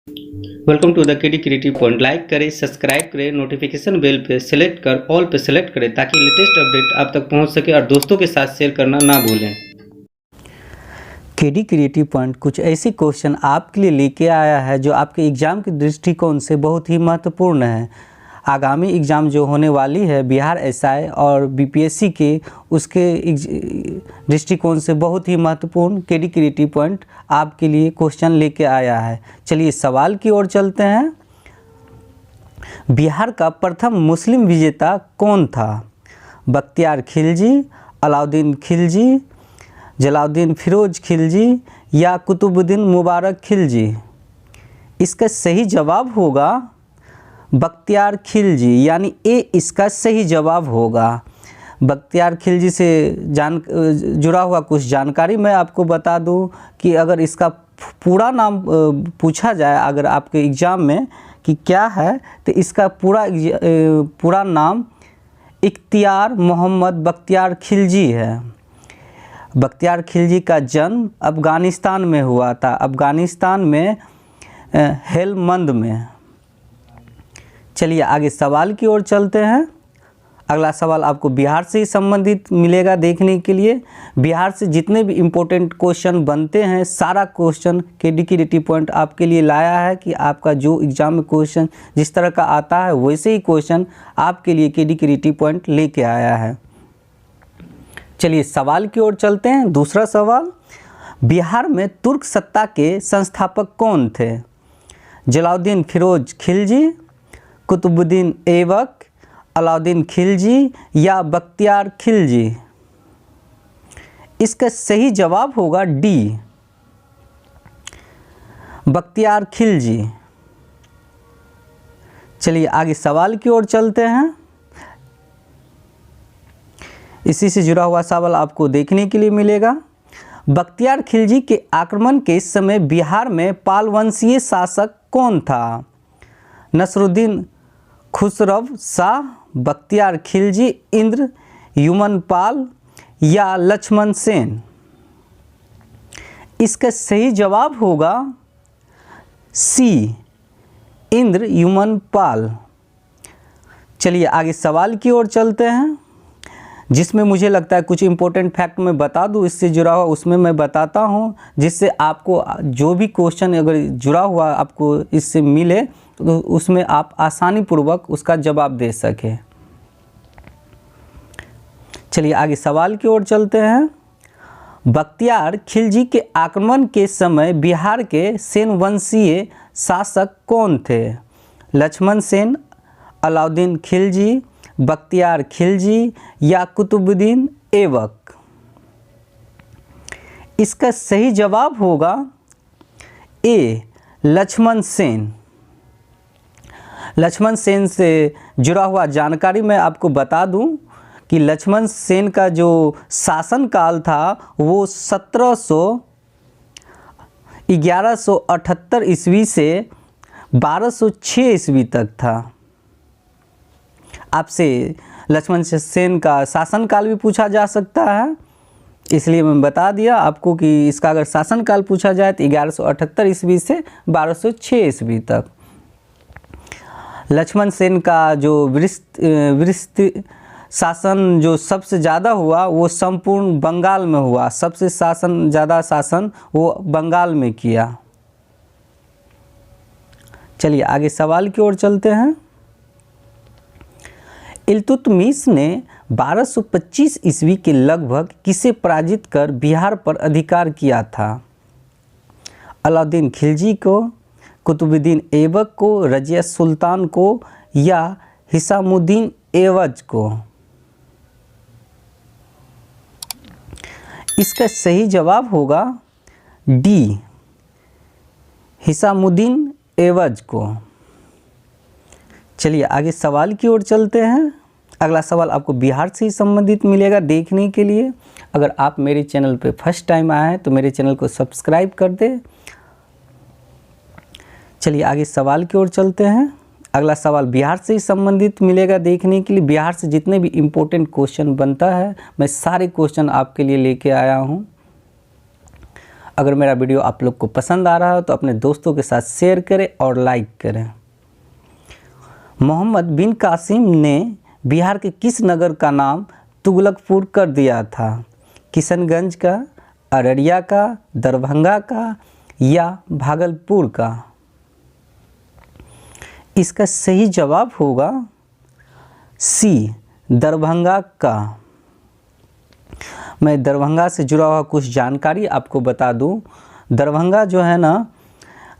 Welcome to the KD creative point. Like करें, subscribe करें, notification bell पे select कर ऑल पे सेलेक्ट करें ताकि लेटेस्ट अपडेट आप तक पहुंच सके और दोस्तों के साथ शेयर करना ना भूलें। केडी क्रिएटिव पॉइंट कुछ ऐसे क्वेश्चन आपके लिए लेके आया है जो आपके एग्ज़ाम के दृष्टिकोण से बहुत ही महत्वपूर्ण है। आगामी एग्ज़ाम जो होने वाली है बिहार एसआई और बीपीएससी के, उसके दृष्टिकोण से बहुत ही महत्वपूर्ण केडी क्रिएटिव पॉइंट आपके लिए क्वेश्चन लेके आया है। चलिए सवाल की ओर चलते हैं। बिहार का प्रथम मुस्लिम विजेता कौन था? बख्तियार खिलजी, अलाउद्दीन खिलजी, जलालुद्दीन फिरोज खिलजी या कुतुबुद्दीन मुबारक खिलजी? इसका सही जवाब होगा बख्तियार खिलजी, यानी ए इसका सही जवाब होगा। बख्तियार खिलजी से जुड़ा हुआ कुछ जानकारी मैं आपको बता दूं कि अगर इसका पूरा नाम पूछा जाए अगर आपके एग्ज़ाम में कि क्या है, तो इसका पूरा नाम इख्तियार मोहम्मद बख्तियार खिलजी है। बख्तियार खिलजी का जन्म अफ़गानिस्तान में हुआ था, अफ़गानिस्तान में हेलमंद में। चलिए आगे सवाल की ओर चलते हैं। अगला सवाल आपको बिहार से ही संबंधित मिलेगा देखने के लिए। बिहार से जितने भी इम्पोर्टेंट क्वेश्चन बनते हैं सारा क्वेश्चन केडी क्रिएटिव पॉइंट आपके लिए लाया है कि आपका जो एग्ज़ाम में क्वेश्चन जिस तरह का आता है वैसे ही क्वेश्चन आपके लिए केडी क्रिएटिव पॉइंट लेके आया है। चलिए सवाल की ओर चलते हैं। दूसरा सवाल, बिहार में तुर्क सत्ता के संस्थापक कौन थे? जलालुद्दीन फिरोज खिलजी, कुतुबुद्दीन ऐबक, अलाउद्दीन खिलजी या बख्तियार खिलजी? इसका सही जवाब होगा डी, बख्तियार खिलजी। चलिए आगे सवाल की ओर चलते हैं। इसी से जुड़ा हुआ सवाल आपको देखने के लिए मिलेगा। बख्तियार खिलजी के आक्रमण के समय बिहार में पाल वंशीय शासक कौन था? नसरुद्दीन खुसरव शाह, बख्तियार खिलजी, इंद्र युमन पाल या लक्ष्मण सेन? इसका सही जवाब होगा सी, इंद्र युमन पाल। चलिए आगे सवाल की ओर चलते हैं, जिसमें मुझे लगता है कुछ इम्पोर्टेंट फैक्ट मैं बता दूं इससे जुड़ा हुआ, उसमें मैं बताता हूं जिससे आपको जो भी क्वेश्चन अगर जुड़ा हुआ आपको इससे मिले तो उसमें आप आसानी पूर्वक उसका जवाब दे सकें। चलिए आगे सवाल की ओर चलते हैं। बख्तियार खिलजी के आक्रमण के समय बिहार के सेन वंशीय शासक कौन थे? लक्ष्मण सेन, अलाउद्दीन खिलजी, बख्तियार खिलजी या कुतुबुद्दीन ऐबक? इसका सही जवाब होगा ए, लक्ष्मण सेन। लक्ष्मण सेन से जुड़ा हुआ जानकारी मैं आपको बता दूं कि लक्ष्मण सेन का जो शासनकाल था वो 1178 ईस्वी से 1206 ईस्वी तक था। आपसे लक्ष्मण सेन का शासनकाल भी पूछा जा सकता है, इसलिए मैं बता दिया आपको कि इसका अगर शासनकाल पूछा जाए तो 1178 ईस्वी से 1206 ईस्वी तक। लक्ष्मण सेन का जो विस्तृत शासन जो सबसे ज़्यादा हुआ वो संपूर्ण बंगाल में हुआ, सबसे ज़्यादा शासन वो बंगाल में किया। चलिए आगे सवाल की ओर चलते हैं। इल्तुतमिश ने 1225 ईस्वी के लगभग किसे पराजित कर बिहार पर अधिकार किया था? अलाउद्दीन खिलजी को, कुतुबुद्दीन ऐबक को, रजिया सुल्तान को या हिसामुद्दीन एवज को? इसका सही जवाब होगा डी, हिसामुद्दीन एवज को। चलिए आगे सवाल की ओर चलते हैं। अगला सवाल आपको बिहार से ही संबंधित मिलेगा देखने के लिए। अगर आप मेरे चैनल पे फर्स्ट टाइम आए हैं तो मेरे चैनल को सब्सक्राइब कर दें। चलिए आगे सवाल की ओर चलते हैं। अगला सवाल बिहार से ही संबंधित मिलेगा देखने के लिए। बिहार से जितने भी इम्पोर्टेंट क्वेश्चन बनता है मैं सारे क्वेश्चन आपके लिए लेके आया हूँ। अगर मेरा वीडियो आप लोग को पसंद आ रहा हो तो अपने दोस्तों के साथ शेयर करें और लाइक करें। मोहम्मद बिन कासिम ने बिहार के किस नगर का नाम तुगलकपुर कर दिया था? किशनगंज का, अररिया का, दरभंगा का या भागलपुर का? इसका सही जवाब होगा सी, दरभंगा का। मैं दरभंगा से जुड़ा हुआ कुछ जानकारी आपको बता दूं। दरभंगा जो है ना,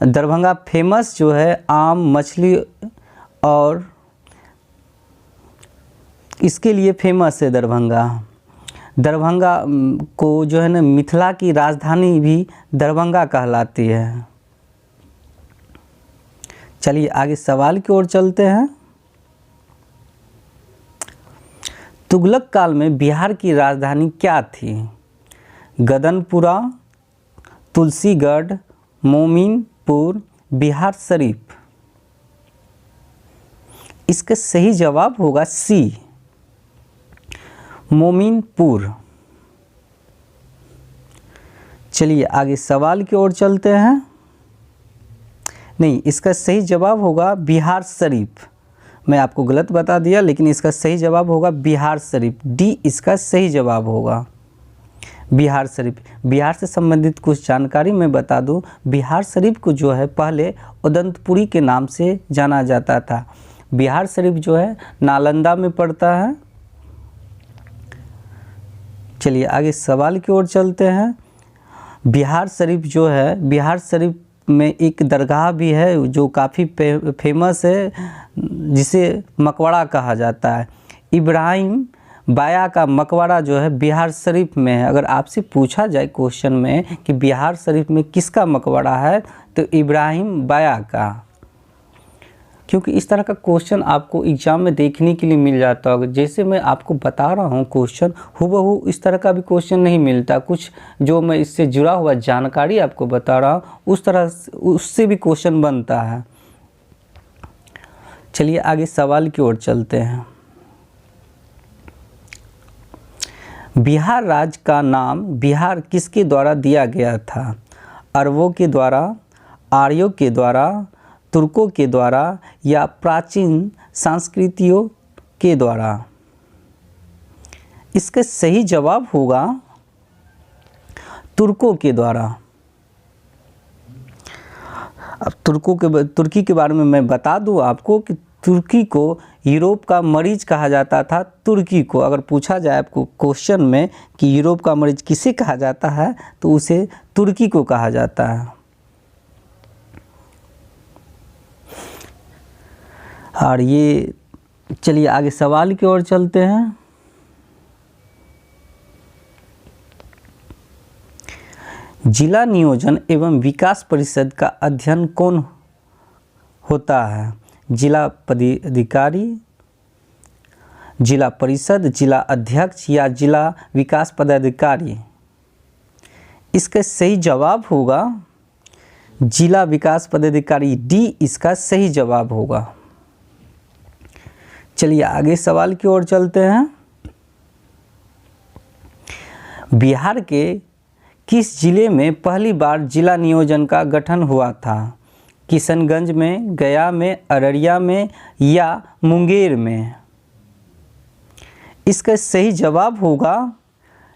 दरभंगा फेमस जो है आम, मछली और इसके लिए फेमस है दरभंगा। दरभंगा को जो है ना मिथिला की राजधानी भी दरभंगा कहलाती है। चलिए आगे सवाल की ओर चलते हैं। तुगलक काल में बिहार की राजधानी क्या थी? गदनपुरा, तुलसीगढ़, मोमिनपुर, बिहार शरीफ। इसका सही जवाब होगा सी, मोमिनपुर। चलिए आगे सवाल की ओर चलते हैं। नहीं, इसका सही जवाब होगा बिहार शरीफ। मैं आपको गलत बता दिया, लेकिन इसका सही जवाब होगा बिहार शरीफ। डी इसका सही जवाब होगा, बिहार शरीफ। बिहार से संबंधित कुछ जानकारी मैं बता दूं। बिहार शरीफ को जो है पहले उदंतपुरी के नाम से जाना जाता था। बिहार शरीफ जो है नालंदा में पड़ता है। चलिए आगे सवाल की ओर चलते हैं। बिहार शरीफ जो है, बिहार शरीफ में एक दरगाह भी है जो काफ़ी फेमस है, जिसे मकबरा कहा जाता है। इब्राहिम बाया का मकबरा जो है बिहार शरीफ में है। अगर आपसे पूछा जाए क्वेश्चन में कि बिहार शरीफ में किसका मकबरा है, तो इब्राहिम बाया का। क्योंकि इस तरह का क्वेश्चन आपको एग्ज़ाम में देखने के लिए मिल जाता होगा। जैसे मैं आपको बता रहा हूँ क्वेश्चन, हूबहू इस तरह का भी क्वेश्चन नहीं मिलता। कुछ जो मैं इससे जुड़ा हुआ जानकारी आपको बता रहा हूँ, उस तरह उससे भी क्वेश्चन बनता है। चलिए आगे सवाल की ओर चलते हैं। बिहार राज्य का नाम बिहार किसके द्वारा दिया गया था? अरबों के द्वारा, आर्यों के द्वारा, तुर्कों के द्वारा या प्राचीन संस्कृतियों के द्वारा? इसका सही जवाब होगा तुर्कों के द्वारा। अब तुर्की के बारे में मैं बता दूं आपको कि तुर्की को यूरोप का मरीज कहा जाता था। तुर्की को अगर पूछा जाए आपको क्वेश्चन में कि यूरोप का मरीज किसे कहा जाता है, तो उसे तुर्की को कहा जाता है। और ये, चलिए आगे सवाल की ओर चलते हैं। जिला नियोजन एवं विकास परिषद का अध्ययन कौन होता है? जिला पदाधिकारी, जिला परिषद, जिला अध्यक्ष या जिला विकास पदाधिकारी? इसका सही जवाब होगा जिला विकास पदाधिकारी। डी इसका सही जवाब होगा। चलिए आगे सवाल की ओर चलते हैं। बिहार के किस जिले में पहली बार जिला नियोजन का गठन हुआ था? किशनगंज में, गया में, अररिया में या मुंगेर में? इसका सही जवाब होगा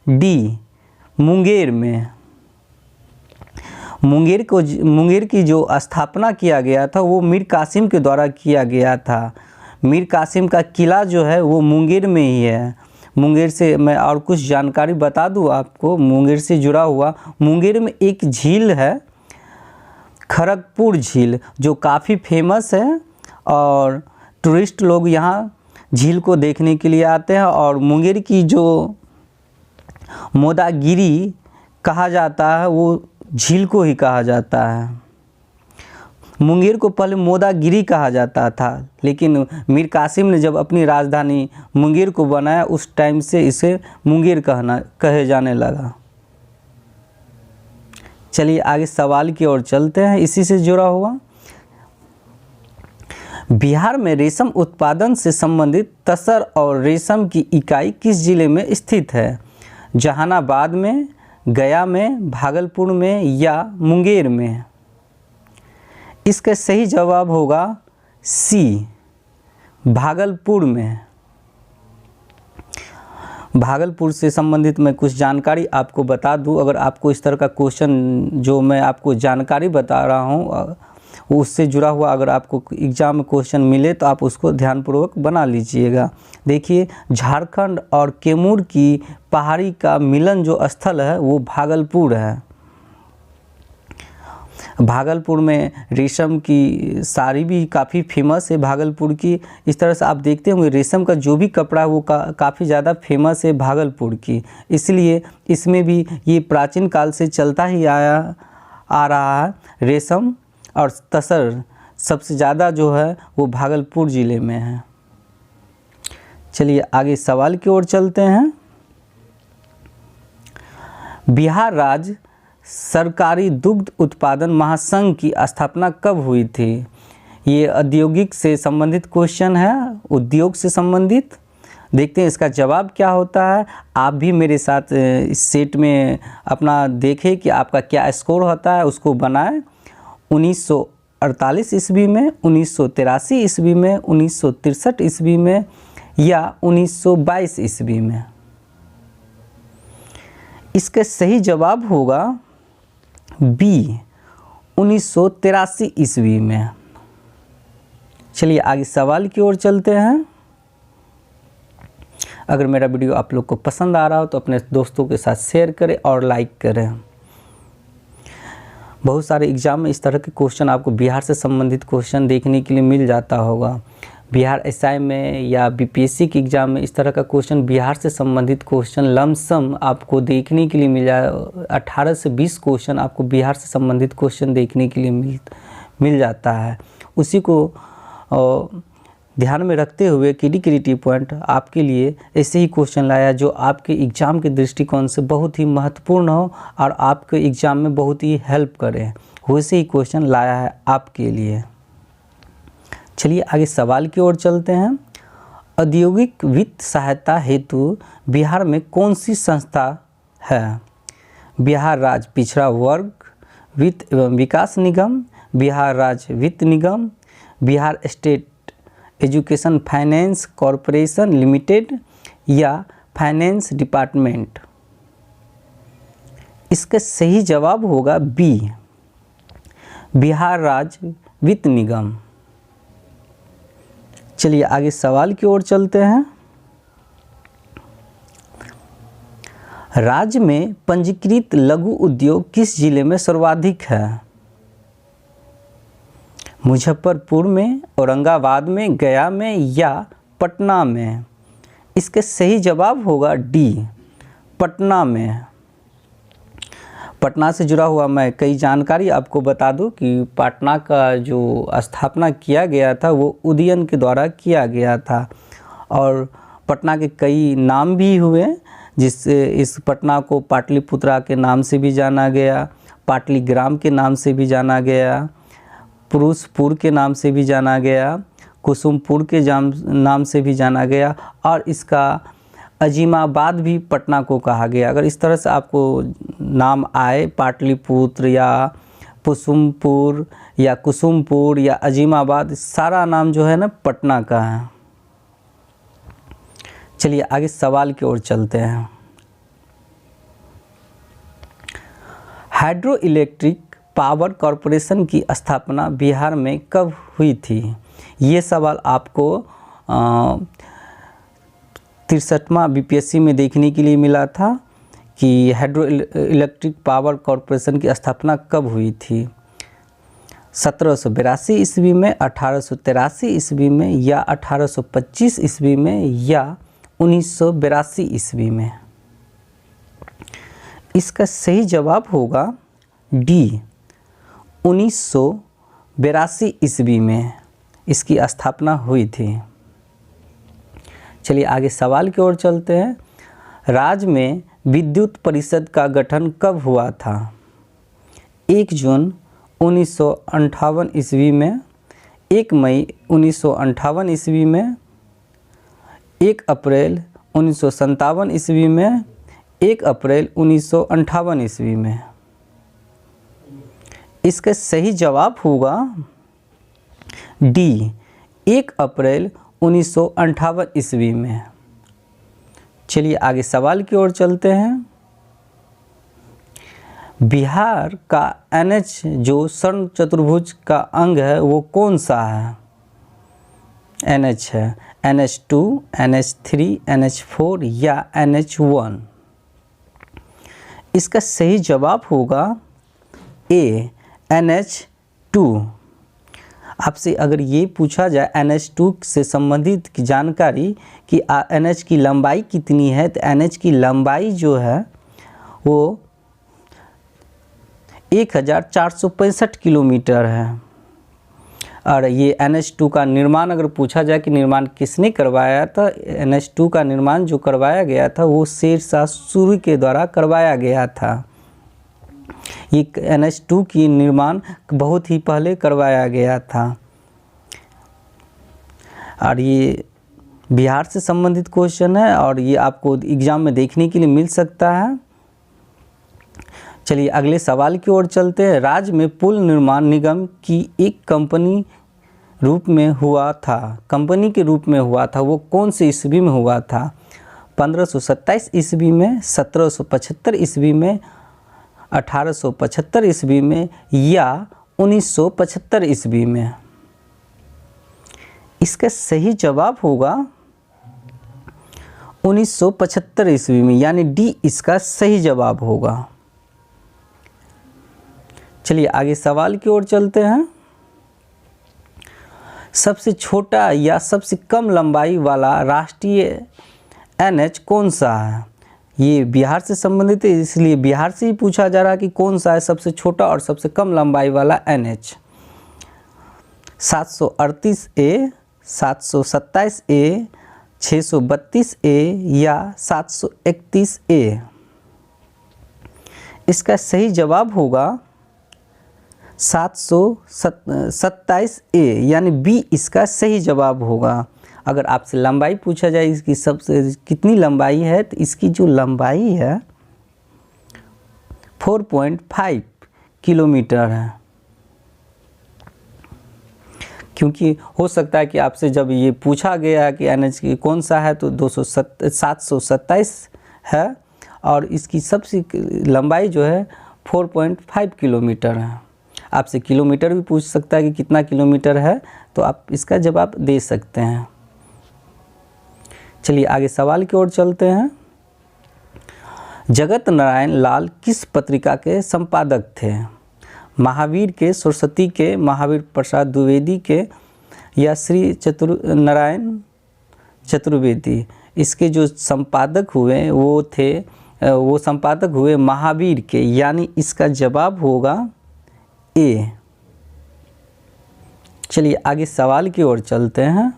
डी, मुंगेर में। मुंगेर की जो स्थापना किया गया था वो मीर कासिम के द्वारा किया गया था। मीर कासिम का किला जो है वो मुंगेर में ही है। मुंगेर से मैं और कुछ जानकारी बता दूं आपको मुंगेर से जुड़ा हुआ। मुंगेर में एक झील है, खड़गपुर झील, जो काफ़ी फेमस है और टूरिस्ट लोग यहाँ झील को देखने के लिए आते हैं। और मुंगेर की जो मोदागिरी कहा जाता है वो झील को ही कहा जाता है। मुंगेर को पहले मोदागिरी कहा जाता था, लेकिन मीर कासिम ने जब अपनी राजधानी मुंगेर को बनाया उस टाइम से इसे मुंगेर कहे जाने लगा। चलिए आगे सवाल की ओर चलते हैं इसी से जुड़ा हुआ। बिहार में रेशम उत्पादन से संबंधित तसर और रेशम की इकाई किस जिले में स्थित है? जहानाबाद में, गया में, भागलपुर में या मुंगेर में? इसका सही जवाब होगा सी, भागलपुर में। भागलपुर से संबंधित मैं कुछ जानकारी आपको बता दूं। अगर आपको इस तरह का क्वेश्चन जो मैं आपको जानकारी बता रहा हूं उससे जुड़ा हुआ अगर आपको एग्ज़ाम में क्वेश्चन मिले तो आप उसको ध्यानपूर्वक बना लीजिएगा। देखिए, झारखंड और कैमूर की पहाड़ी का मिलन जो स्थल है वो भागलपुर है। भागलपुर में रेशम की साड़ी भी काफ़ी फेमस है भागलपुर की। इस तरह से आप देखते होंगे रेशम का जो भी कपड़ा है वो काफ़ी ज़्यादा फेमस है भागलपुर की। इसलिए इसमें भी ये प्राचीन काल से चलता ही आ रहा है। रेशम और तसर सबसे ज़्यादा जो है वो भागलपुर ज़िले में है। चलिए आगे सवाल की ओर चलते हैं। बिहार राज्य सरकारी दुग्ध उत्पादन महासंघ की स्थापना कब हुई थी? ये औद्योगिक से संबंधित क्वेश्चन है, उद्योग से संबंधित। देखते हैं इसका जवाब क्या होता है। आप भी मेरे साथ इस सेट में अपना देखें कि आपका क्या स्कोर होता है, उसको बनाएं। 1948 ईस्वी में, 1983 ईस्वी में, 1963 ईस्वी में या 1922 ईस्वी में? इसका सही जवाब होगा बी, 1983 ईस्वी में। चलिए आगे सवाल की ओर चलते हैं। अगर मेरा वीडियो आप लोग को पसंद आ रहा हो तो अपने दोस्तों के साथ शेयर करें और लाइक करें। बहुत सारे एग्ज़ाम में इस तरह के क्वेश्चन आपको बिहार से संबंधित क्वेश्चन देखने के लिए मिल जाता होगा। बिहार एसआई में या बीपीएससी के एग्ज़ाम में इस तरह का क्वेश्चन, बिहार से संबंधित क्वेश्चन लमसम आपको देखने के लिए मिल जाए। 18 से 20 क्वेश्चन आपको बिहार से संबंधित क्वेश्चन देखने के लिए मिल जाता है। उसी को ध्यान में रखते हुए केडी क्रिएटिव पॉइंट आपके लिए ऐसे ही क्वेश्चन लाया जो आपके एग्ज़ाम के दृष्टिकोण से बहुत ही महत्वपूर्ण हो और आपके एग्ज़ाम में बहुत ही हेल्प करें, वैसे ही क्वेश्चन लाया है आपके लिए। चलिए आगे सवाल की ओर चलते हैं। औद्योगिक वित्त सहायता हेतु बिहार में कौन सी संस्था है? बिहार राज्य पिछड़ा वर्ग वित्त एवं विकास निगम, बिहार राज्य वित्त निगम, Bihar state education finance corporation limited या फाइनेंस डिपार्टमेंट? इसका सही जवाब होगा बी, बिहार राज्य वित्त निगम। चलिए आगे सवाल की ओर चलते हैं। राज्य में पंजीकृत लघु उद्योग किस जिले में सर्वाधिक है? मुजफ्फरपुर में, औरंगाबाद में, गया में या पटना में? इसका सही जवाब होगा डी, पटना में। पटना से जुड़ा हुआ मैं कई जानकारी आपको बता दूं कि पटना का जो स्थापना किया गया था वो उदयन के द्वारा किया गया था और पटना के कई नाम भी हुए, जिससे इस पटना को पाटलिपुत्रा के नाम से भी जाना गया, पाटलीग्राम के नाम से भी जाना गया, पुरुषपुर के नाम से भी जाना गया, कुसुमपुर के नाम से भी जाना गया और इसका अजीमाबाद भी पटना को कहा गया। अगर इस तरह से आपको नाम आए, पाटलिपुत्र या कुसुमपुर या कुसुमपुर या अजीमाबाद, सारा नाम जो है ना पटना का है। चलिए आगे सवाल की ओर चलते हैं। हाइड्रो इलेक्ट्रिक पावर कॉरपोरेशन की स्थापना बिहार में कब हुई थी? ये सवाल आपको 63वां बीपीएससी में देखने के लिए मिला था कि हाइड्रो इलेक्ट्रिक पावर कॉरपोरेशन की स्थापना कब हुई थी। 1782 ईस्वी में, 1883 ईस्वी में या 1825 ईस्वी में या 1982 ईस्वी में? इसका सही जवाब होगा डी, 1982 ईस्वी में इसकी स्थापना हुई थी। चलिए आगे सवाल की ओर चलते हैं। राज्य में विद्युत परिषद का गठन कब हुआ था? 1 जून 1958 ईस्वी में, 1 मई 1958 ईस्वी में, 1 अप्रैल 1957 ईस्वी में 1 अप्रैल 1958 ईस्वी में। इसका सही जवाब होगा डी, 1 अप्रैल 1958 ईस्वी में। चलिए आगे सवाल की ओर चलते हैं। बिहार का NH जो स्वर्ण चतुर्भुज का अंग है वो कौन सा है? NH है NH2, NH3, NH4 या NH1। इसका सही जवाब होगा ए, NH2। आपसे अगर ये पूछा जाए NH2 से संबंधित की जानकारी कि NH की लंबाई कितनी है, तो NH की लंबाई जो है वो 1465 किलोमीटर है। और ये NH2 का निर्माण अगर पूछा जाए कि निर्माण किसने करवाया था, NH2 का निर्माण जो करवाया गया था वो शेरशाह सूरी के द्वारा करवाया गया था। ये NH2 की निर्माण बहुत ही पहले करवाया गया था। और ये बिहार से संबंधित क्वेश्चन है और ये आपको एग्ज़ाम में देखने के लिए मिल सकता है। चलिए अगले सवाल की ओर चलते हैं। राज्य में पुल निर्माण निगम की एक कंपनी रूप में हुआ था, कंपनी के रूप में हुआ था, वो कौन से ईस्वी में हुआ था? 1527 ईस्वी में, 1775 ईस्वी में, 1875 ईस्वी में या 1975 ईस्वी में? इसका सही जवाब होगा 1975 ईस्वी में, यानी डी इसका सही जवाब होगा। चलिए आगे सवाल की ओर चलते हैं। सबसे छोटा या सबसे कम लंबाई वाला राष्ट्रीय NH कौन सा है? ये बिहार से संबंधित है, इसलिए बिहार से ही पूछा जा रहा है कि कौन सा है सबसे छोटा और सबसे कम लंबाई वाला NH। 738A, 727A, 632A या 731A? इसका सही जवाब होगा 727A, यानी बी इसका सही जवाब होगा। अगर आपसे लंबाई पूछा जाए इसकी सबसे कितनी लंबाई है, तो इसकी जो लंबाई है 4.5 किलोमीटर है। क्योंकि हो सकता है कि आपसे जब ये पूछा गया कि NH की कौन सा है तो 727 है और इसकी सबसे लंबाई जो है 4.5 किलोमीटर है। आपसे किलोमीटर भी पूछ सकता है कि कितना किलोमीटर है, तो आप इसका जवाब दे सकते हैं। चलिए आगे सवाल की ओर चलते हैं। जगत नारायण लाल किस पत्रिका के संपादक थे? महावीर के, सरस्वती के, महावीर प्रसाद द्विवेदी के या श्री नारायण चतुर्वेदी? इसके जो संपादक हुए वो संपादक हुए महावीर के, यानी इसका जवाब होगा ए। चलिए आगे सवाल की ओर चलते हैं।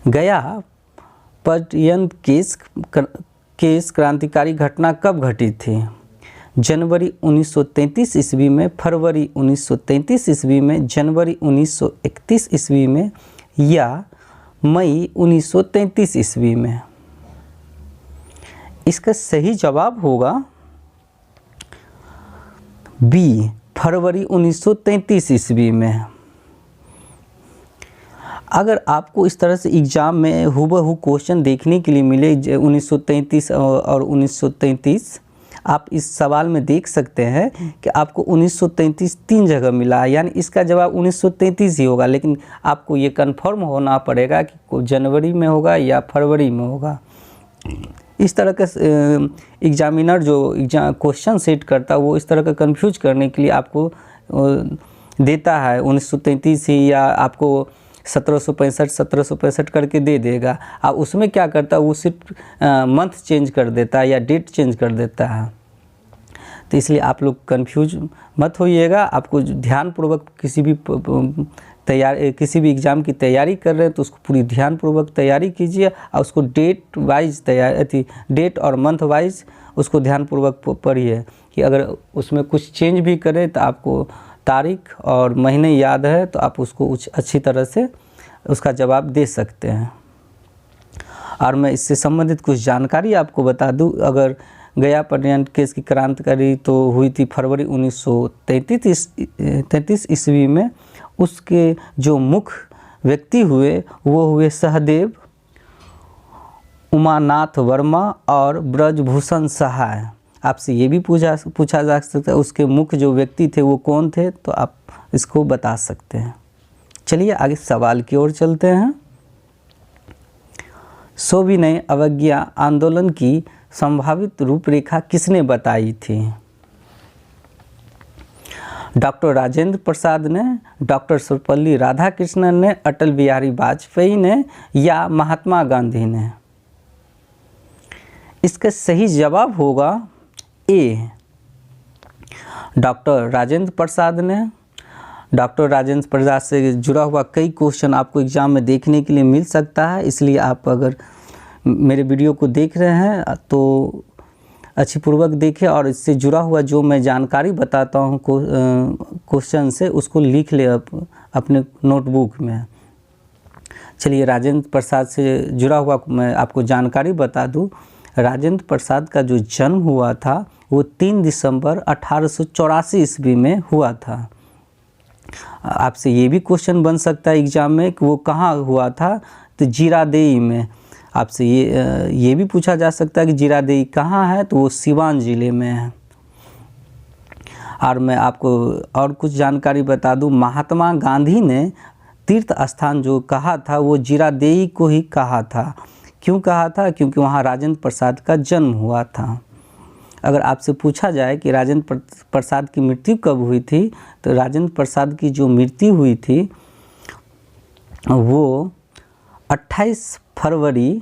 गया पर्यंत केस क्रांतिकारी घटना कब घटी थी? जनवरी 1933 ईस्वी में, फरवरी 1933 ईस्वी में, जनवरी 1931 ईस्वी में या मई 1933 ईस्वी में? इसका सही जवाब होगा बी, फरवरी 1933 ईस्वी में। अगर आपको इस तरह से एग्ज़ाम में हूबहू क्वेश्चन देखने के लिए मिले 1933 और 1933, आप इस सवाल में देख सकते हैं कि आपको 1933 3 जगह मिला है, यानी इसका जवाब 1933 ही होगा। लेकिन आपको ये कंफर्म होना पड़ेगा कि जनवरी में होगा या फरवरी में होगा। इस तरह का एग्जामिनर जो क्वेश्चन सेट करता है वो इस तरह का कंफ्यूज करने के लिए आपको देता है 1933 ही, या आपको 1765 करके दे देगा। अब उसमें क्या करता है वो सिर्फ मंथ चेंज कर देता है या डेट चेंज कर देता है। तो इसलिए आप लोग कंफ्यूज मत होइएगा। आपको ध्यानपूर्वक किसी भी एग्ज़ाम की तैयारी कर रहे हैं तो उसको पूरी ध्यानपूर्वक तैयारी कीजिए और उसको डेट वाइज डेट और मंथ वाइज उसको ध्यानपूर्वक पढ़िए कि अगर उसमें कुछ चेंज भी करें तो आपको तारीख और महीने याद है तो आप उसको अच्छी तरह से उसका जवाब दे सकते हैं। और मैं इससे संबंधित कुछ जानकारी आपको बता दूं, अगर गया पटेल केस की क्रांतिकारी तो हुई थी फरवरी 1933 ईस्वी में। उसके जो मुख्य व्यक्ति हुए वो हुए सहदेव, उमानाथ वर्मा और ब्रजभूषण सहाय। आपसे ये भी पूछा जा सकता है उसके मुख्य जो व्यक्ति थे वो कौन थे, तो आप इसको बता सकते हैं। चलिए आगे सवाल की ओर चलते हैं। सविनय अवज्ञा आंदोलन की संभावित रूपरेखा किसने बताई थी? डॉक्टर राजेंद्र प्रसाद ने, डॉक्टर सर्वपल्ली राधाकृष्णन ने, अटल बिहारी वाजपेयी ने या महात्मा गांधी ने? इसका सही जवाब होगा ए, डॉक्टर राजेंद्र प्रसाद ने। डॉक्टर राजेंद्र प्रसाद से जुड़ा हुआ कई क्वेश्चन आपको एग्जाम में देखने के लिए मिल सकता है, इसलिए आप अगर मेरे वीडियो को देख रहे हैं तो अच्छी पूर्वक देखें और इससे जुड़ा हुआ जो मैं जानकारी बताता हूँ क्वेश्चन से, उसको लिख ले अपने नोटबुक में। चलिए राजेंद्र प्रसाद से जुड़ा हुआ मैं आपको जानकारी बता दूं। राजेंद्र प्रसाद का जो जन्म हुआ था वो 3 दिसंबर 1884 ईस्वी में हुआ था। आपसे ये भी क्वेश्चन बन सकता है एग्जाम में कि वो कहाँ हुआ था, तो जीरादेई में। आपसे ये भी पूछा जा सकता है कि जीरादेई कहाँ है, तो वो सिवान ज़िले में है। और मैं आपको और कुछ जानकारी बता दूं, महात्मा गांधी ने तीर्थ स्थान जो कहा था वो जीरादेई को ही कहा था। क्यों कहा था? क्योंकि वहाँ राजेंद्र प्रसाद का जन्म हुआ था। अगर आपसे पूछा जाए कि राजेंद्र प्रसाद की मृत्यु कब हुई थी, तो राजेंद्र प्रसाद की जो मृत्यु हुई थी वो 28 फरवरी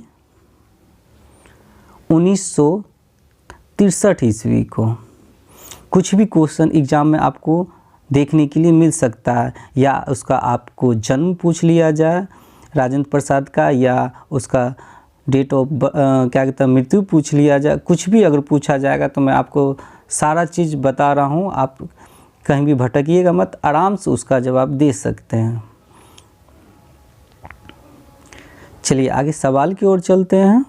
1963 ईस्वी को। कुछ भी क्वेश्चन एग्जाम में आपको देखने के लिए मिल सकता है, या उसका आपको जन्म पूछ लिया जाए राजेंद्र प्रसाद का, या उसका डेट ऑफ क्या कहते हैं मृत्यु पूछ लिया जाए। कुछ भी अगर पूछा जाएगा तो मैं आपको सारा चीज़ बता रहा हूँ, आप कहीं भी भटकिएगा मत, आराम से उसका जवाब दे सकते हैं। चलिए आगे सवाल की ओर चलते हैं।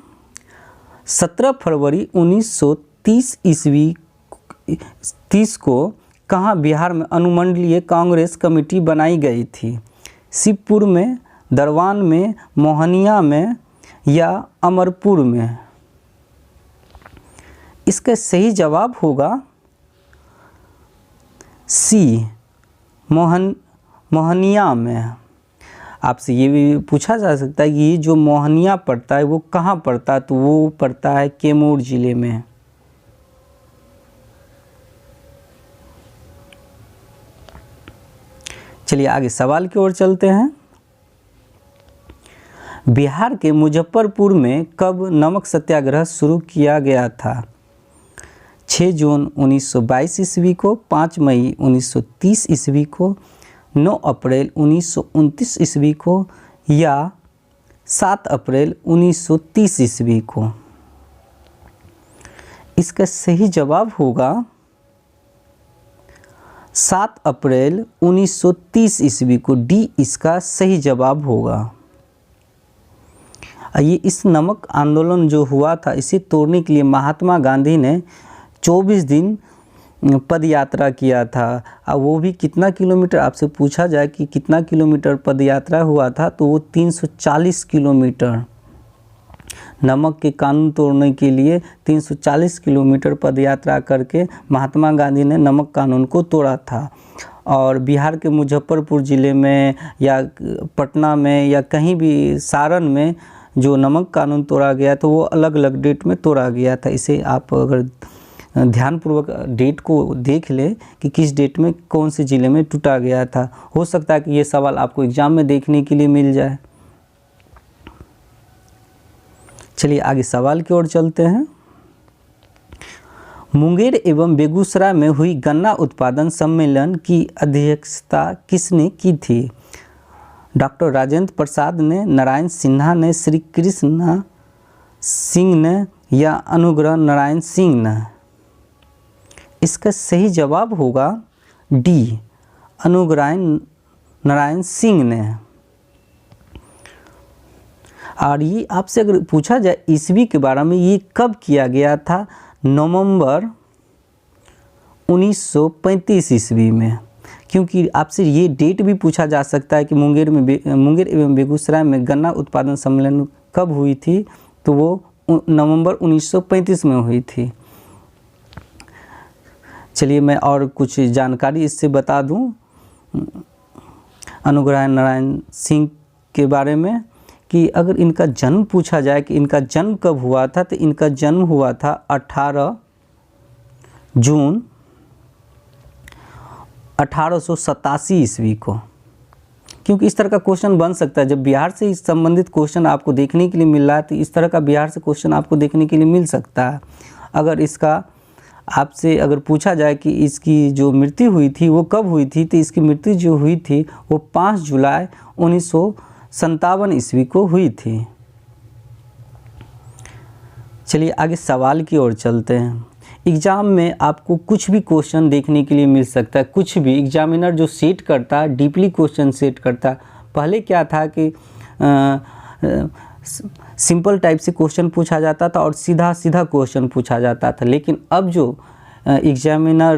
17 फरवरी 1930 को कहाँ बिहार में अनुमंडलीय कांग्रेस कमेटी बनाई गई थी? शिवपुर में, दरवान में, मोहनिया में या अमरपुर में? इसका सही जवाब होगा सी, मोहनिया में। आपसे ये भी पूछा जा सकता है कि ये जो मोहनिया पड़ता है वो कहाँ पड़ता है, तो वो पड़ता है कैमूर ज़िले में। चलिए आगे सवाल की ओर चलते हैं। बिहार के मुजफ्फरपुर में कब नमक सत्याग्रह शुरू किया गया था? 6 जून 1922 ईस्वी को, 5 मई 1930 ईस्वी को, 9 अप्रैल 1929 ईस्वी को या 7 अप्रैल 1930 ईस्वी को? इसका सही जवाब होगा 7 अप्रैल 1930 ईस्वी को। डी इसका सही जवाब होगा। ये इस नमक आंदोलन जो हुआ था, इसे तोड़ने के लिए महात्मा गांधी ने 24 दिन पद यात्रा किया था। अब वो भी कितना किलोमीटर, आपसे पूछा जाए कि कितना किलोमीटर पद यात्रा हुआ था, तो वो 340 किलोमीटर। नमक के कानून तोड़ने के लिए 340 किलोमीटर पद यात्रा करके महात्मा गांधी ने नमक कानून को तोड़ा था। और बिहार के मुजफ्फरपुर ज़िले में या पटना में या कहीं भी सारण में जो नमक कानून तोड़ा गया तो वो अलग अलग डेट में तोड़ा गया था। इसे आप अगर ध्यानपूर्वक डेट को देख ले कि किस डेट में कौन से ज़िले में टूटा गया था, हो सकता है कि ये सवाल आपको एग्जाम में देखने के लिए मिल जाए। चलिए आगे सवाल की ओर चलते हैं। मुंगेर एवं बेगूसराय में हुई गन्ना उत्पादन सम्मेलन की अध्यक्षता किसने की थी? डॉक्टर राजेंद्र प्रसाद ने, नारायण सिन्हा ने, श्री कृष्ण सिंह ने या अनुग्रह नारायण सिंह ने? इसका सही जवाब होगा डी, अनुग्रह नारायण सिंह ने। और ये आपसे अगर पूछा जाए ईस्वी के बारे में, ये कब किया गया था? नवंबर 1935 ईस्वी में। क्योंकि आपसे ये डेट भी पूछा जा सकता है कि मुंगेर एवं बेगूसराय में गन्ना उत्पादन सम्मेलन कब हुई थी, तो वो नवंबर 1935 में हुई थी। चलिए मैं और कुछ जानकारी इससे बता दूं अनुग्रह नारायण सिंह के बारे में, कि अगर इनका जन्म पूछा जाए कि इनका जन्म कब हुआ था, तो इनका जन्म हुआ था 18 जून 1887 ईस्वी को। क्योंकि इस तरह का क्वेश्चन बन सकता है, जब बिहार से संबंधित क्वेश्चन आपको देखने के लिए मिल रहा है, तो इस तरह का बिहार से क्वेश्चन आपको देखने के लिए मिल सकता है। अगर इसका आपसे अगर पूछा जाए कि इसकी जो मृत्यु हुई थी वो कब हुई थी, तो इसकी मृत्यु जो हुई थी वो 5 जुलाई 1957 ईस्वी को हुई थी। चलिए आगे सवाल की ओर चलते हैं। एग्ज़ाम में आपको कुछ भी क्वेश्चन देखने के लिए मिल सकता है, कुछ भी। एग्जामिनर जो सेट करता है डीपली क्वेश्चन सेट करता है। पहले क्या था कि सिंपल टाइप से क्वेश्चन पूछा जाता था और सीधा सीधा क्वेश्चन पूछा जाता था, लेकिन अब जो एग्जामिनर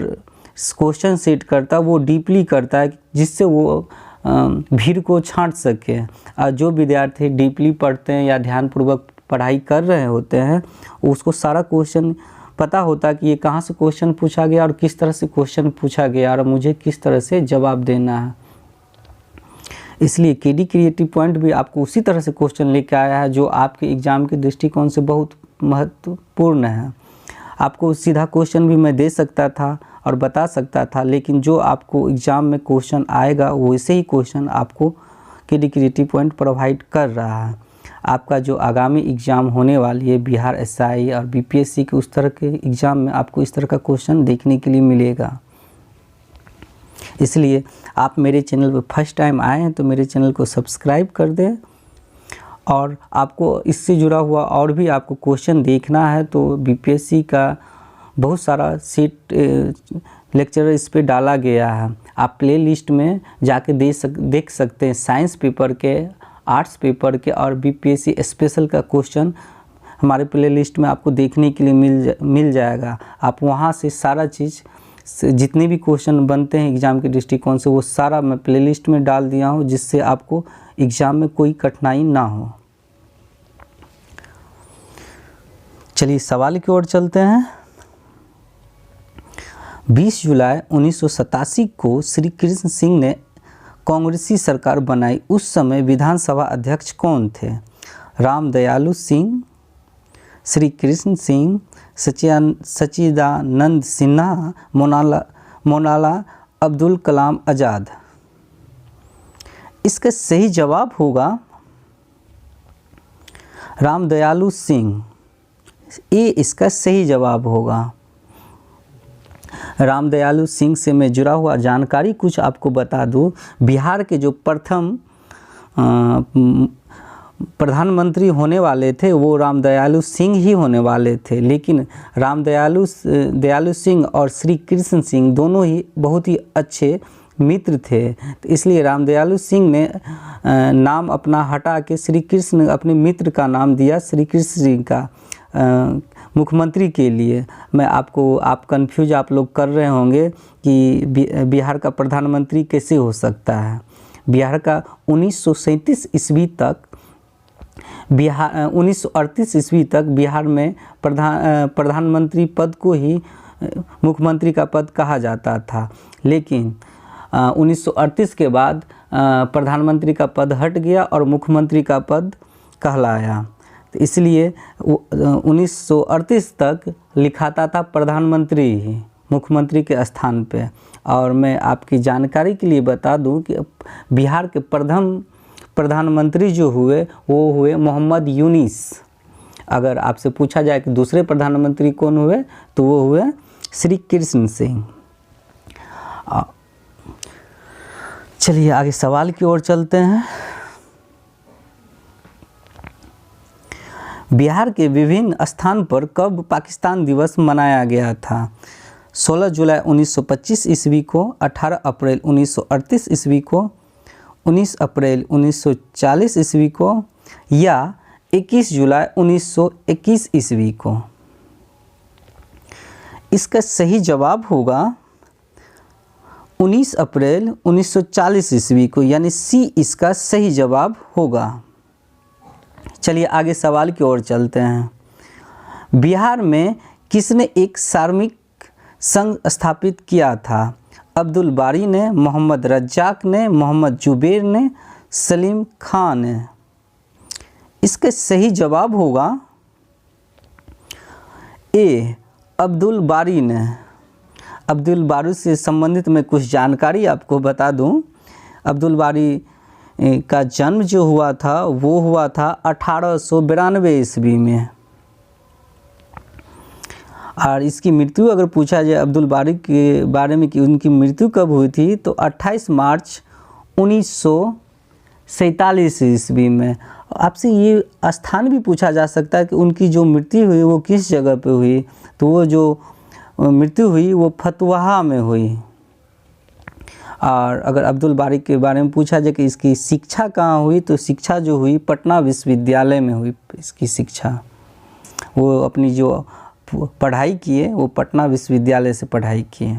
क्वेश्चन सेट करता है वो डीपली करता है, जिससे वो भीड़ को छांट सके। और जो विद्यार्थी डीपली पढ़ते हैं या ध्यानपूर्वक पढ़ाई कर रहे होते हैं, उसको सारा क्वेश्चन पता होता है कि ये कहाँ से क्वेश्चन पूछा गया और किस तरह से क्वेश्चन पूछा गया और मुझे किस तरह से जवाब देना है। इसलिए केडी क्रिएटिव पॉइंट भी आपको उसी तरह से क्वेश्चन लेके आया है जो आपके एग्ज़ाम के दृष्टिकोण से बहुत महत्वपूर्ण है। आपको सीधा क्वेश्चन भी मैं दे सकता था और बता सकता था, लेकिन जो आपको एग्ज़ाम में क्वेश्चन आएगा वैसे ही क्वेश्चन आपको केडी क्रिएटिव पॉइंट प्रोवाइड कर रहा है। आपका जो आगामी एग्ज़ाम होने वाली है बिहार एसआई और बीपीएससी के, उस तरह के एग्ज़ाम में आपको इस तरह का क्वेश्चन देखने के लिए मिलेगा। इसलिए आप मेरे चैनल पर फर्स्ट टाइम आए हैं तो मेरे चैनल को सब्सक्राइब कर दें, और आपको इससे जुड़ा हुआ और भी आपको क्वेश्चन देखना है तो बीपीएससी का बहुत सारा सेट लेक्चर इस पे डाला गया है। आप प्ले लिस्ट में जाके देख सकते हैं। साइंस पेपर के, आर्ट्स पेपर के और बीपीएससी स्पेशल का क्वेश्चन हमारे प्ले लिस्ट में आपको देखने के लिए मिल जाएगा। आप वहाँ से सारा चीज़ जितने भी क्वेश्चन बनते हैं एग्ज़ाम के दृष्टिकोण से वो सारा मैं प्लेलिस्ट में डाल दिया हूँ, जिससे आपको एग्ज़ाम में कोई कठिनाई ना हो। चलिए सवाल की ओर चलते हैं। 20 जुलाई 1987 को श्री कृष्ण सिंह ने कांग्रेसी सरकार बनाई। उस समय विधानसभा अध्यक्ष कौन थे? रामदयालु सिंह, श्री कृष्ण सिंह, सच्चिदानंद सिन्हा, मौलाना अब्दुल कलाम आज़ाद। इसका सही जवाब होगा रामदयालु सिंह। ये इसका सही जवाब होगा। रामदयालु सिंह से मैं जुड़ा हुआ जानकारी कुछ आपको बता दूं। बिहार के जो प्रथम प्रधानमंत्री होने वाले थे वो रामदयालु सिंह ही होने वाले थे, लेकिन दयालु सिंह और श्री कृष्ण सिंह दोनों ही बहुत ही अच्छे मित्र थे। तो इसलिए रामदयालु सिंह ने नाम अपना हटा के श्री कृष्ण अपने मित्र का नाम दिया, श्री कृष्ण सिंह का मुख्यमंत्री के लिए। आप कंफ्यूज आप लोग कर रहे होंगे कि बिहार का प्रधानमंत्री कैसे हो सकता है। बिहार का 1937 ईस्वी तक 1938 ईस्वी तक बिहार में प्रधानमंत्री पद को ही मुख्यमंत्री का पद कहा जाता था, लेकिन 1938 के बाद प्रधानमंत्री का पद हट गया और मुख्यमंत्री का पद कहलाया। तो इसलिए 1938 तक लिखाता था प्रधानमंत्री ही मुख्यमंत्री के स्थान पे। और मैं आपकी जानकारी के लिए बता दूं कि बिहार के प्रधानमंत्री जो हुए वो हुए मोहम्मद यूनिस। अगर आपसे पूछा जाए कि दूसरे प्रधानमंत्री कौन हुए तो वो हुए श्री कृष्ण सिंह। चलिए आगे सवाल की ओर चलते हैं। बिहार के विभिन्न स्थान पर कब पाकिस्तान दिवस मनाया गया था? 16 जुलाई 1925 ईस्वी को, 18 अप्रैल 1938 ईस्वी को, 19 अप्रैल 1940 ईस्वी को, या 21 जुलाई 1921 ईस्वी को। इसका सही जवाब होगा 19 अप्रैल 1940 ईस्वी को, यानी सी इसका सही जवाब होगा। चलिए आगे सवाल की ओर चलते हैं। बिहार में किसने एक श्रमिक संघ स्थापित किया था? अब्दुल बारी ने, मोहम्मद रज्जाक ने, मोहम्मद जुबैर ने, सलीम खां ने। इसका सही जवाब होगा ए, अब्दुल बारी ने। अब्दुल बारी से संबंधित मैं कुछ जानकारी आपको बता दूं। अब्दुल बारी का जन्म जो हुआ था वो हुआ था 1892 ईस्वी में, और इसकी मृत्यु अगर पूछा जाए अब्दुल बारी के बारे में कि उनकी मृत्यु कब हुई थी, तो 28 मार्च 1947 ईस्वी में। आपसे ये स्थान भी पूछा जा सकता है कि उनकी जो मृत्यु हुई वो किस जगह पे हुई, तो वो जो मृत्यु हुई वो फतुहा में हुई। और अगर अब्दुल बारी के बारे में पूछा जाए कि इसकी शिक्षा कहाँ हुई, तो शिक्षा जो हुई पटना विश्वविद्यालय में हुई। इसकी शिक्षा, वो अपनी जो पढ़ाई किए वो पटना विश्वविद्यालय से पढ़ाई किए।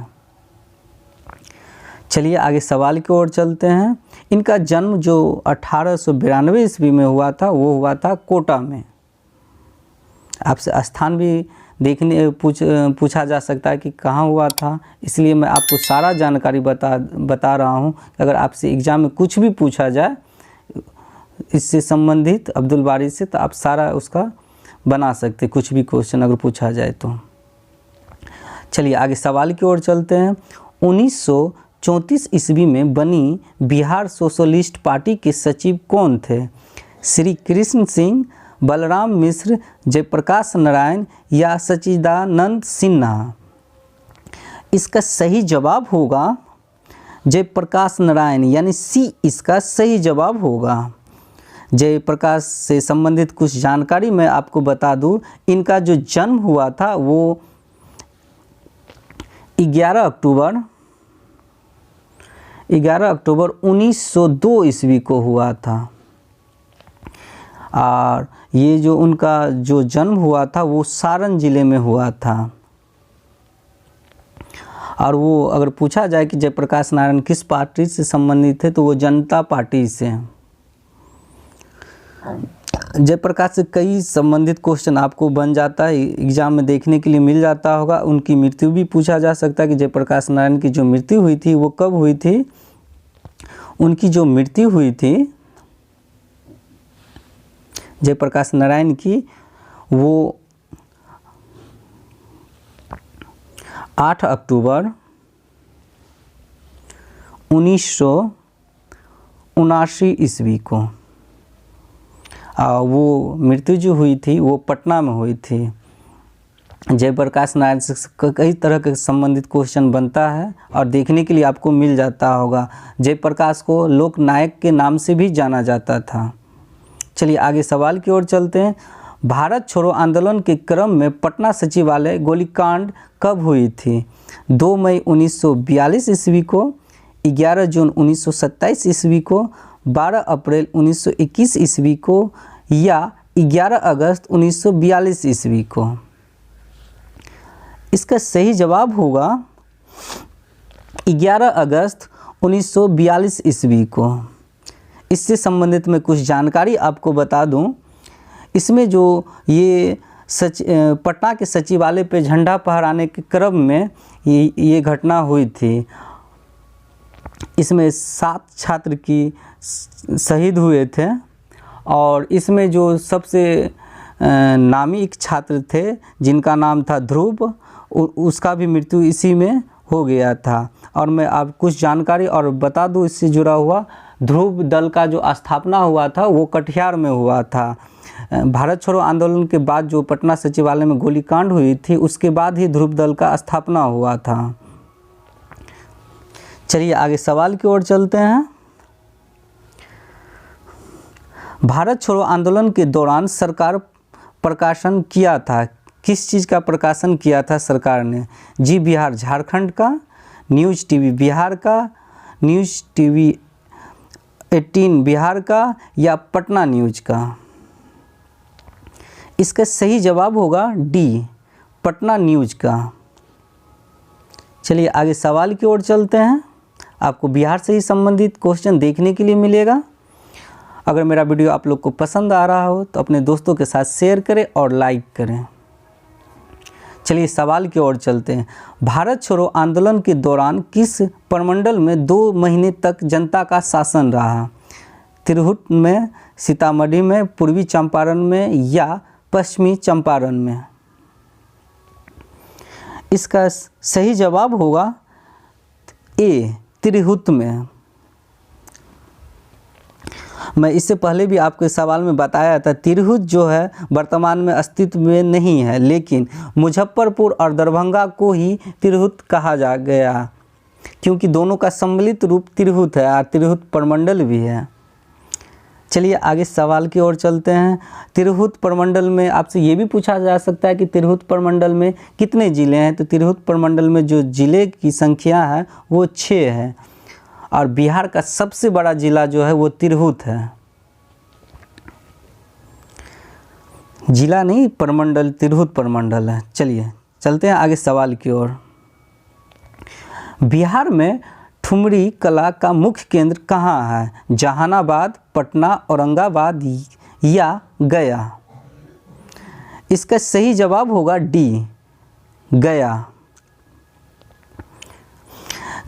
चलिए आगे सवाल की ओर चलते हैं। इनका जन्म जो 1892 ईस्वी में हुआ था वो हुआ था कोटा में। आपसे स्थान भी पूछा जा सकता है कि कहाँ हुआ था, इसलिए मैं आपको सारा जानकारी बता रहा हूँ। अगर आपसे एग्ज़ाम में कुछ भी पूछा जाए इससे संबंधित अब्दुल बारी से, तो आप सारा उसका बना सकते, कुछ भी क्वेश्चन अगर पूछा जाए तो। चलिए आगे सवाल की ओर चलते हैं। 1934 ईस्वी में बनी बिहार सोशलिस्ट पार्टी के सचिव कौन थे? श्री कृष्ण सिंह, बलराम मिश्र, जयप्रकाश नारायण या सच्चिदानंद सिन्हा। इसका सही जवाब होगा जयप्रकाश नारायण, यानी सी इसका सही जवाब होगा। जयप्रकाश से संबंधित कुछ जानकारी मैं आपको बता दूं। इनका जो जन्म हुआ था वो 11 अक्टूबर 1902 ईस्वी को हुआ था। और ये जो उनका जो जन्म हुआ था वो सारण जिले में हुआ था। और वो अगर पूछा जाए कि जयप्रकाश नारायण किस पार्टी से संबंधित थे, तो वो जनता पार्टी से। जयप्रकाश से कई संबंधित क्वेश्चन आपको बन जाता है, एग्जाम में देखने के लिए मिल जाता होगा। उनकी मृत्यु भी पूछा जा सकता है कि जयप्रकाश नारायण की जो मृत्यु हुई थी वो कब हुई थी। उनकी जो मृत्यु हुई थी जयप्रकाश नारायण की, वो 8 अक्टूबर 1979 ईस्वी को। वो मृत्यु जो हुई थी वो पटना में हुई थी। जयप्रकाश नारायण से कई तरह के संबंधित क्वेश्चन बनता है और देखने के लिए आपको मिल जाता होगा। जयप्रकाश को लोकनायक के नाम से भी जाना जाता था। चलिए आगे सवाल की ओर चलते हैं। भारत छोड़ो आंदोलन के क्रम में पटना सचिवालय गोलीकांड कब हुई थी? 2 मई 1942 ईस्वी को, 11 जून 1927 ईस्वी को, 12 अप्रैल 1921 ईस्वी को या 11 अगस्त 1942 ईस्वी को। इसका सही जवाब होगा 11 अगस्त 1942 ईस्वी को। इससे संबंधित मैं कुछ जानकारी आपको बता दूं। इसमें जो ये पटना के सचिवालय पे झंडा फहराने के क्रम में ये घटना हुई थी। इसमें 7 छात्र की शहीद हुए थे और इसमें जो सबसे नामी एक छात्र थे जिनका नाम था ध्रुव, उसका भी मृत्यु इसी में हो गया था। और मैं आप कुछ जानकारी और बता दूं इससे जुड़ा हुआ। ध्रुव दल का जो स्थापना हुआ था वो कटिहार में हुआ था। भारत छोड़ो आंदोलन के बाद जो पटना सचिवालय में गोलीकांड हुई थी उसके बाद ही ध्रुव दल का स्थापना हुआ था। चलिए आगे सवाल की ओर चलते हैं। भारत छोड़ो आंदोलन के दौरान सरकार प्रकाशन किया था, किस चीज़ का प्रकाशन किया था सरकार ने? जी बिहार झारखंड का, न्यूज़ टीवी बिहार का, न्यूज़ टीवी 18 बिहार का या पटना न्यूज़ का? इसका सही जवाब होगा डी, पटना न्यूज़ का। चलिए आगे सवाल की ओर चलते हैं। आपको बिहार से ही संबंधित क्वेश्चन देखने के लिए मिलेगा। अगर मेरा वीडियो आप लोग को पसंद आ रहा हो तो अपने दोस्तों के साथ शेयर करें और लाइक करें। चलिए सवाल की ओर चलते हैं। भारत छोड़ो आंदोलन के दौरान किस प्रमंडल में 2 महीने तक जनता का शासन रहा? तिरहुत में, सीतामढ़ी में, पूर्वी चंपारण में या पश्चिमी चंपारण में? इसका सही जवाब होगा ए, तिरहुत में। मैं इससे पहले भी आपके सवाल में बताया था, तिरहुत जो है वर्तमान में अस्तित्व में नहीं है, लेकिन मुजफ्फरपुर और दरभंगा को ही तिरहुत कहा जा गया, क्योंकि दोनों का सम्मिलित रूप तिरहुत है और तिरहुत प्रमंडल भी है। चलिए आगे सवाल की ओर चलते हैं। तिरहुत प्रमंडल में आपसे ये भी पूछा जा सकता है कि तिरहुत प्रमंडल में कितने ज़िले हैं? तो तिरहुत प्रमंडल में जो ज़िले की संख्या है वो 6 है और बिहार का सबसे बड़ा ज़िला जो है वो तिरहुत है। ज़िला नहीं, प्रमंडल, तिरहुत प्रमंडल है। चलिए चलते हैं आगे सवाल की ओर। बिहार में ठुमरी कला का मुख्य केंद्र कहाँ है? जहानाबाद, पटना, औरंगाबाद या गया? इसका सही जवाब होगा डी, गया।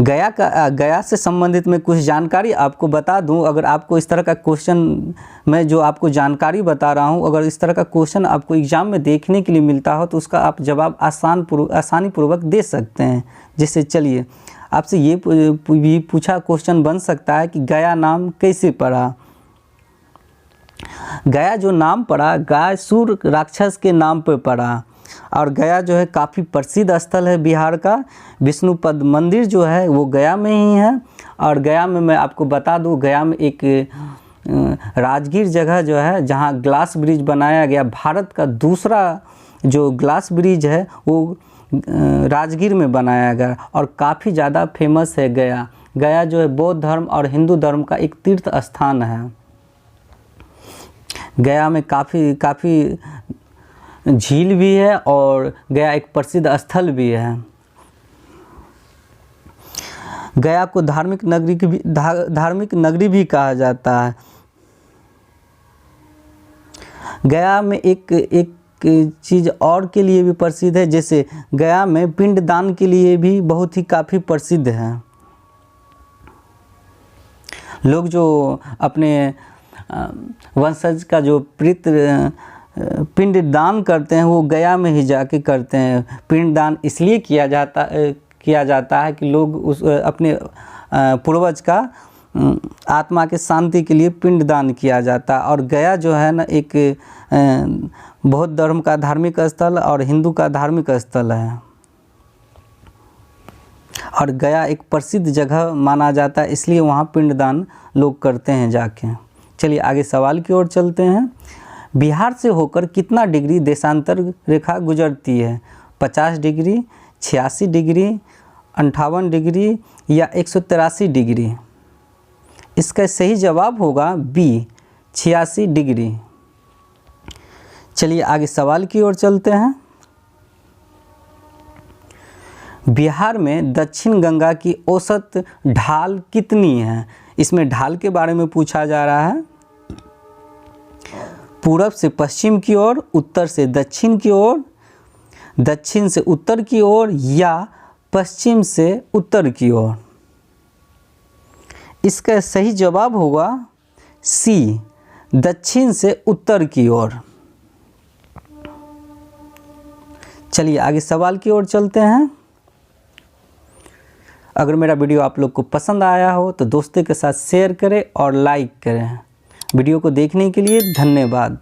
गया से संबंधित मैं कुछ जानकारी आपको बता दूं। अगर आपको इस तरह का क्वेश्चन, मैं जो आपको जानकारी बता रहा हूं, अगर इस तरह का क्वेश्चन आपको एग्ज़ाम में देखने के लिए मिलता हो तो उसका आप जवाब आसानी पूर्वक दे सकते हैं। जैसे चलिए आपसे ये भी पूछा क्वेश्चन बन सकता है कि गया नाम कैसे पड़ा? गया जो नाम पड़ा, गायसुर राक्षस के नाम पर पड़ा और गया जो है काफ़ी प्रसिद्ध स्थल है बिहार का। विष्णुपद मंदिर जो है वो गया में ही है और गया में मैं आपको बता दूं, गया में एक राजगीर जगह जो है जहां ग्लास ब्रिज बनाया गया। भारत का दूसरा जो ग्लास ब्रिज है वो राजगीर में बनाया गया और काफ़ी ज़्यादा फेमस है गया। गया जो है बौद्ध धर्म और हिंदू धर्म का एक तीर्थ स्थान है। गया में काफ़ी झील भी है और गया एक प्रसिद्ध स्थल भी है। गया को धार्मिक नगरी भी कहा जाता है। गया में एक चीज़ और के लिए भी प्रसिद्ध है, जैसे गया में पिंडदान के लिए भी बहुत ही काफ़ी प्रसिद्ध है। लोग जो अपने वंशज का जो पिंड दान करते हैं वो गया में ही जाके करते हैं। पिंड दान इसलिए किया जाता है कि लोग उस अपने पूर्वज का आत्मा के शांति के लिए पिंड दान किया जाता है। और गया जो है ना एक बौद्ध धर्म का धार्मिक स्थल और हिंदू का धार्मिक स्थल है और गया एक प्रसिद्ध जगह माना जाता है, इसलिए वहाँ पिंडदान लोग करते हैं जाके। चलिए आगे सवाल की ओर चलते हैं। बिहार से होकर कितना डिग्री देशांतर रेखा गुजरती है? 50 डिग्री, 86 डिग्री, 58 डिग्री या 183 डिग्री? इसका सही जवाब होगा बी, 86 डिग्री। चलिए आगे सवाल की ओर चलते हैं। बिहार में दक्षिण गंगा की औसत ढाल कितनी है? इसमें ढाल के बारे में पूछा जा रहा है। पूरब से पश्चिम की ओर, उत्तर से दक्षिण की ओर, दक्षिण से उत्तर की ओर या पश्चिम से उत्तर की ओर? इसका सही जवाब होगा सी, दक्षिण से उत्तर की ओर। चलिए आगे सवाल की ओर चलते हैं। अगर मेरा वीडियो आप लोग को पसंद आया हो तो दोस्तों के साथ शेयर करें और लाइक करें। वीडियो को देखने के लिए धन्यवाद।